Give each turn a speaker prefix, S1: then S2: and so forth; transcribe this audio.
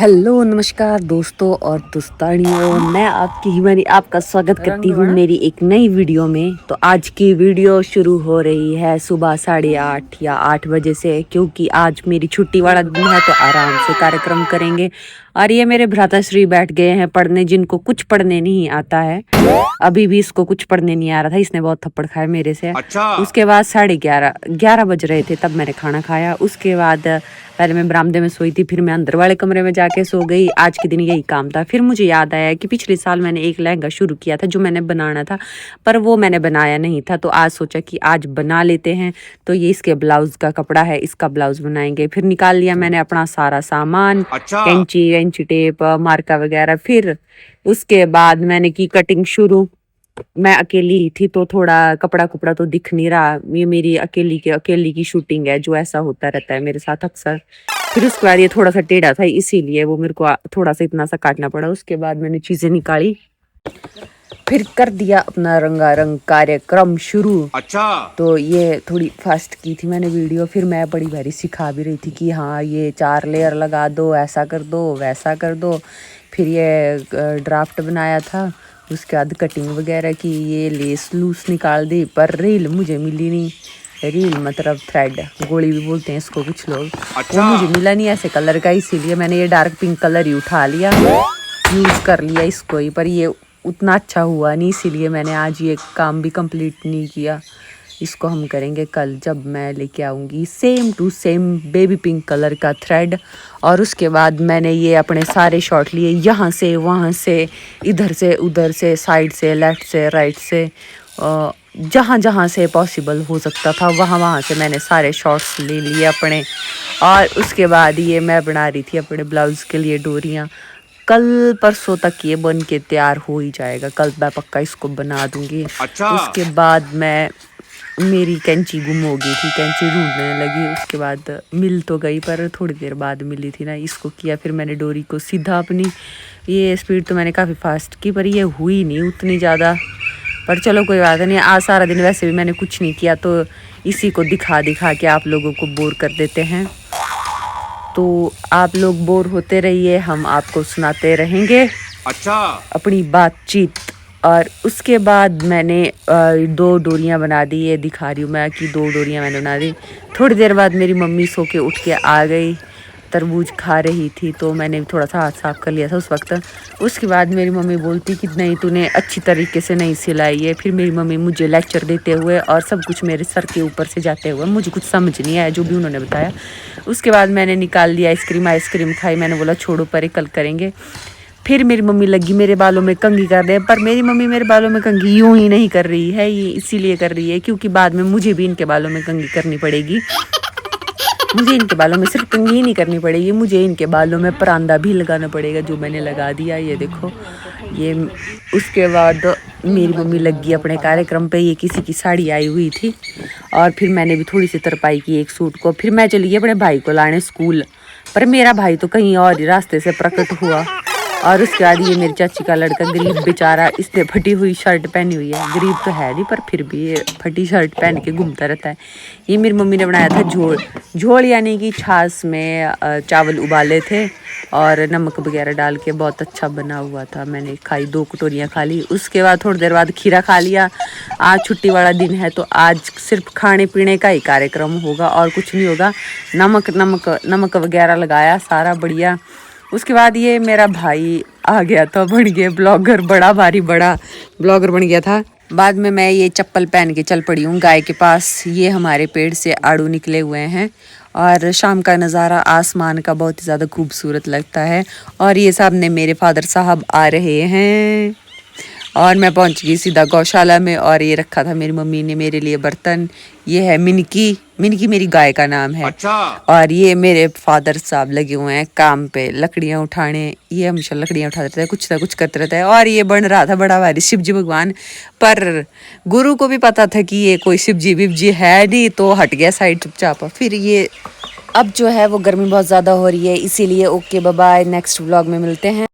S1: Hello नमस्कार दोस्तों और दोस्तानियों, मैं आपकी हिमानी आपका स्वागत करती हूँ मेरी एक नई वीडियो में। तो आज की वीडियो शुरू हो रही है सुबह 8:30 या 8 बजे से, क्योंकि आज मेरी छुट्टी वाला दिन है तो आराम से कार्यक्रम करेंगे। और ये मेरे भ्राताश्री बैठ गए हैं पढ़ने, जिनको कुछ पढ़ने नहीं आता है। अभी भी इसको कुछ पढ़ने नहीं आ रहा था, इसने बहुत थप्पड़ खाया मेरे से। उसके बाद 11:30 बज रहे थे तब मैंने खाना खाया। उसके बाद पहले मैं बरामदे में सोई थी, फिर मैं अंदर वाले कमरे में जाके सो गई। आज के दिन यही काम था। फिर मुझे याद आया कि पिछले साल मैंने एक लहंगा शुरू किया था जो मैंने बनाना था, पर वो मैंने बनाया नहीं था। तो आज सोचा कि आज बना लेते हैं। तो ये इसके ब्लाउज का कपड़ा है, इसका ब्लाउज बनाएंगे। फिर निकाल लिया मैंने अपना सारा सामान, कैंची वैंची, टेप, मार्का वगैरह। फिर उसके बाद मैंने की कटिंग शुरू। मैं अकेली ही थी तो थोड़ा कपड़ा कुपड़ा तो दिख नहीं रहा। ये मेरी अकेली की शूटिंग है, जो ऐसा होता रहता है मेरे साथ अक्सर। फिर उसके बाद ये थोड़ा सा टेढ़ा था, इसीलिए वो मेरे को थोड़ा सा इतना सा काटना पड़ा। उसके बाद मैंने चीजें निकाली, फिर कर दिया अपना रंगारंग कार्यक्रम शुरू। तो ये थोड़ी फास्ट की थी मैंने वीडियो। फिर मैं बड़ी भारी सिखा भी रही थी कि हाँ ये 4 लेयर लगा दो, ऐसा कर दो, वैसा कर दो। फिर ये ड्राफ्ट बनाया था। उसके बाद कटिंग वगैरह की, ये लेस लूस निकाल दी, पर रील मुझे मिली नहीं। रील मतलब थ्रेड, गोली भी बोलते हैं इसको कुछ लोग। वो मुझे मिला नहीं ऐसे कलर का, इसीलिए मैंने ये डार्क पिंक कलर ही उठा लिया, यूज़ कर लिया इसको ही। पर ये उतना अच्छा हुआ नहीं, इसीलिए मैंने आज ये काम भी कंप्लीट नहीं किया। इसको हम करेंगे कल, जब मैं लेके आऊँगी same to same baby pink colour का थ्रेड। और उसके बाद मैंने ये अपने सारे शॉट लिए, यहाँ से वहाँ से, इधर से उधर से, साइड से, लेफ़्ट से, राइट से, जहाँ जहाँ से पॉसिबल हो सकता था वहाँ वहाँ से मैंने सारे शॉट्स ले लिए अपने। और उसके बाद ये मैं बना रही थी अपने ब्लाउज़ के लिए डोरियाँ। कल परसों तक ये बन के तैयार हो ही जाएगा, कल मैं पक्का इसको बना दूँगी। उसके बाद मेरी कैंची गुम हो गई थी, कैंची ढूंढने लगी। उसके बाद मिल तो गई, पर थोड़ी देर बाद मिली थी ना। इसको किया, फिर मैंने डोरी को सीधा अपनी, ये स्पीड तो मैंने काफ़ी फास्ट की, पर ये हुई नहीं उतनी ज़्यादा। पर चलो कोई बात नहीं, आज सारा दिन वैसे भी मैंने कुछ नहीं किया, तो इसी को दिखा दिखा के आप लोगों को बोर कर देते हैं। तो आप लोग बोर होते रहिए, हम आपको सुनाते रहेंगे अपनी बातचीत। और उसके बाद मैंने 2 डोरियाँ बना दी। ये दिखा रही हूँ मैं कि 2 डोरियाँ मैंने बना दी। थोड़ी देर बाद मेरी मम्मी सो के उठ के आ गई, तरबूज खा रही थी, तो मैंने थोड़ा सा हाथ साफ कर लिया था उस वक्त। उसके बाद मेरी मम्मी बोलती कि नहीं तूने अच्छी तरीके से नहीं सिलाई है। फिर मेरी मम्मी मुझे लेक्चर देते हुए और सब कुछ मेरे सर के ऊपर से जाते हुए, मुझे कुछ समझ नहीं आया जो भी उन्होंने बताया। उसके बाद मैंने निकाल लिया आइसक्रीम खाई। मैंने बोला छोड़ो परे, कल करेंगे। फिर मेरी मम्मी लगी मेरे बालों में कंघी कर दे, पर मेरी मम्मी मेरे बालों में कंघी यूं ही नहीं कर रही है, ये इसीलिए कर रही है क्योंकि बाद में मुझे भी इनके बालों में कंघी करनी पड़ेगी। मुझे इनके बालों में सिर्फ कंघी ही नहीं करनी पड़ेगी, मुझे इनके बालों में परांदा भी लगाना पड़ेगा, जो मैंने लगा दिया। ये देखो ये। उसके बाद मेरी मम्मी लगी अपने कार्यक्रम पे। ये किसी की साड़ी आई हुई थी, और फिर मैंने भी थोड़ी सी तरपाई की एक सूट को। फिर मैं चली गई अपने भाई को लाने स्कूल, पर मेरा भाई तो कहीं और ही रास्ते से प्रकट हुआ। और उसके बाद ये मेरी चाची का लड़का गरीब बेचारा, इसने फटी हुई शर्ट पहनी हुई है। गरीब तो है नहीं, पर फिर भी ये फटी शर्ट पहन के घूमता रहता है। ये मेरी मम्मी ने बनाया था झोल। झोल यानी कि छाछ में चावल उबाले थे और नमक वगैरह डाल के, बहुत अच्छा बना हुआ था। मैंने खाई, 2 कटोरियाँ खा ली। उसके बाद थोड़ी देर बाद खीरा खा लिया। आज छुट्टी वाला दिन है तो आज सिर्फ खाने पीने का ही कार्यक्रम होगा और कुछ नहीं होगा। नमक वगैरह लगाया सारा बढ़िया। उसके बाद ये मेरा भाई आ गया था, बन गया ब्लॉगर, बड़ा भारी बड़ा ब्लॉगर बन गया था। बाद में मैं ये चप्पल पहन के चल पड़ी हूँ गाय के पास। ये हमारे पेड़ से आड़ू निकले हुए हैं और शाम का नज़ारा आसमान का बहुत ही ज़्यादा खूबसूरत लगता है। और ये सामने मेरे फादर साहब आ रहे हैं और मैं पहुंच गई सीधा गौशाला में। और ये रखा था मेरी मम्मी ने मेरे लिए बर्तन। ये है मिनकी, मिनकी मेरी गाय का नाम है। और ये मेरे फादर साहब लगे हुए हैं काम पे, लकड़ियाँ उठाने। ये हमेशा लकड़ियाँ उठाते रहते हैं, कुछ ना कुछ करते रहता है। और ये बन रहा था बड़ा भारी शिवजी भगवान, पर गुरु को भी पता था कि ये कोई शिवजी विवजी है नहीं, तो हट गया साइड चुपचाप। फिर ये अब जो है वो गर्मी बहुत ज़्यादा हो रही है, इसीलिए okay bye bye, next vlog में मिलते हैं।